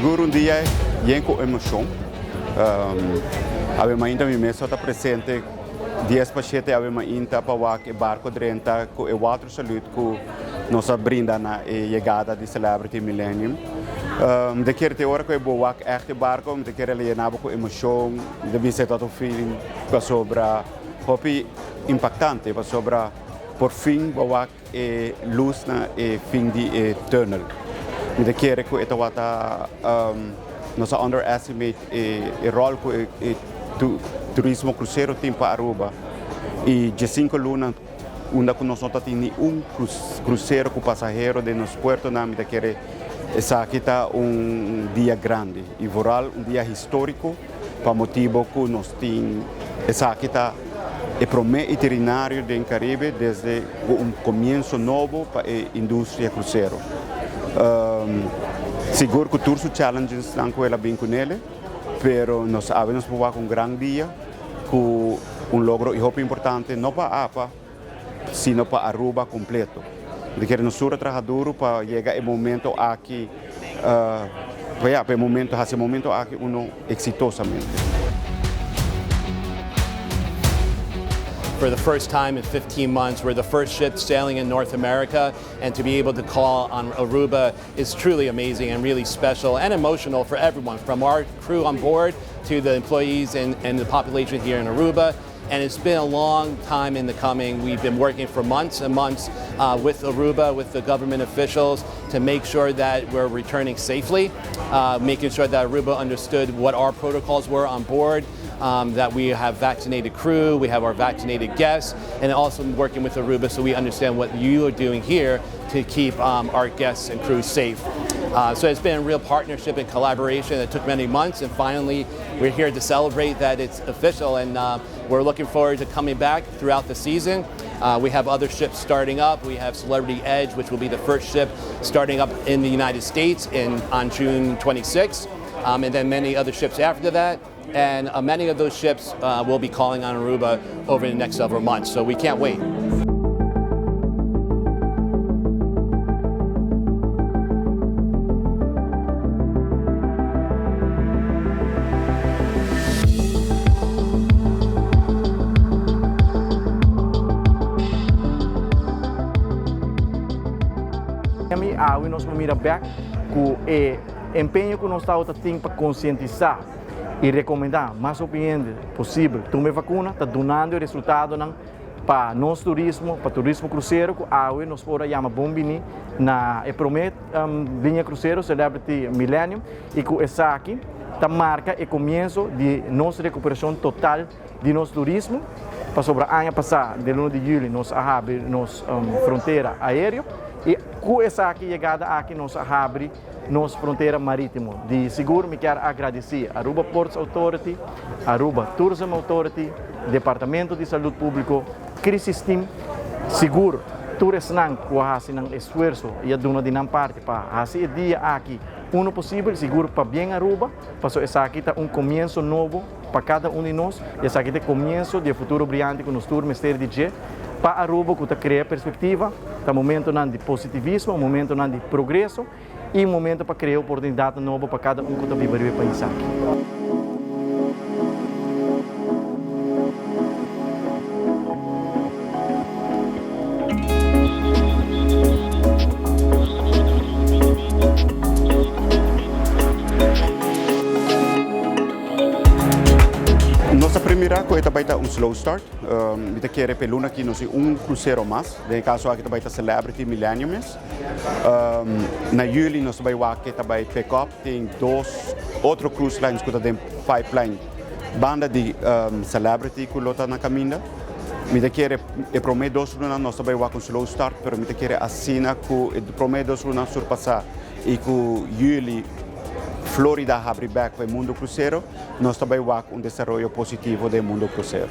Seguro dia é com emoção. Ave ainda me mesa está presente 10 pacientes ave ainda para o barco drenta com o outro saúde que nos brinda na chegada de Celebrity Millennium. De keer te hora que o wak echt barco, de keer ele nabo com emoção, de mim se todo feeling para sobra, hopi impactante para sobra por fim o wak luz na fim de tunnel. De keer que eta wata nos underestimate rol que turismo cruzeiro tem para Aruba e de 5 lunas onde nós não temos cruzeiro com passageiro de nos puerto na de keer essa aqui está dia grande e voral dia histórico para motivo que nós temos essa aqui está o primeiro itinerário do Caribe desde começo novo para a indústria cruzeiro. Seguro que todos os challenges não ela bem com ele, pero nós sabemos que vai grande dia com logro e importante não para a APA, sino para Aruba completo. De que nós somos trabalhadores para chegar ao momento aqui, para o momento aqui uno exitosamente. For the first time in 15 months, we're the first ship sailing in North America, and to be able to call on Aruba is truly amazing and really special and emotional for everyone, from our crew on board to the employees and the population here in Aruba. And it's been a long time in the coming. We've been working for months and months with Aruba, with the government officials, to make sure that we're returning safely, making sure that Aruba understood what our protocols were on board, that we have vaccinated crew, we have our vaccinated guests, and also working with Aruba so we understand what you are doing here to keep our guests and crew safe. So it's been a real partnership and collaboration that took many months, and finally we're here to celebrate that it's official, and we're looking forward to coming back throughout the season. We have other ships starting up. We have Celebrity Edge, which will be the first ship starting up in the United States on June 26th, and then many other ships after that. And many of those ships will be calling on Aruba over the next several months, so we can't wait. Hoy nos mira back com o empenho que nós estamos tendo para conscientizar e recomendar mais opiniões possível. Tome vacuna, está donando resultado para nosso turismo, para turismo cruzeiro, que hoje nós podemos chamar bombini na promet linha cruzeiro Celebrity Millennium e que essa aqui está marca o começo de nossa recuperação total de nosso turismo. Para sobre a ano passado, de 1 de julho, nós abrimos nossa fronteira aérea. E com essa aqui chegada aqui nós abrimos nossa fronteira marítima. De seguro me quero agradecer a Aruba Ports Authority, Aruba Tourism Authority, Departamento de Saúde Pública, Crisis Team, seguro, todos não fazem um esforço e a dona de não parte para fazer dia aqui possível, seguro para bem Aruba, para essa aqui está começo novo para cada de nós, e essa aqui é o começo de futuro brilhante que nós turmos ter de dia. Para Aruba, que cria perspectiva, está momento de positivismo, momento de progresso e momento para criar oportunidade nova para cada que está vivendo no país aqui. Nossa primeira coisa vai estar slow start. Kita quer peluna aqui nós cruzeiro mais. De caso aqui vai estar Celebrity Millennium. Na julho nós vai aqui também pick up. Tem dois outros cruise lines que tem pipeline. Banda de Celebrity que lota na caminho. Kita quer prometo 2 lunas nós vai com slow start, pero kita quer assina que prometo 2 lunas surpassar e que julho Florida abre back para o mundo cruzeiro, nós também vamos desenvolvimento positivo do mundo cruzeiro.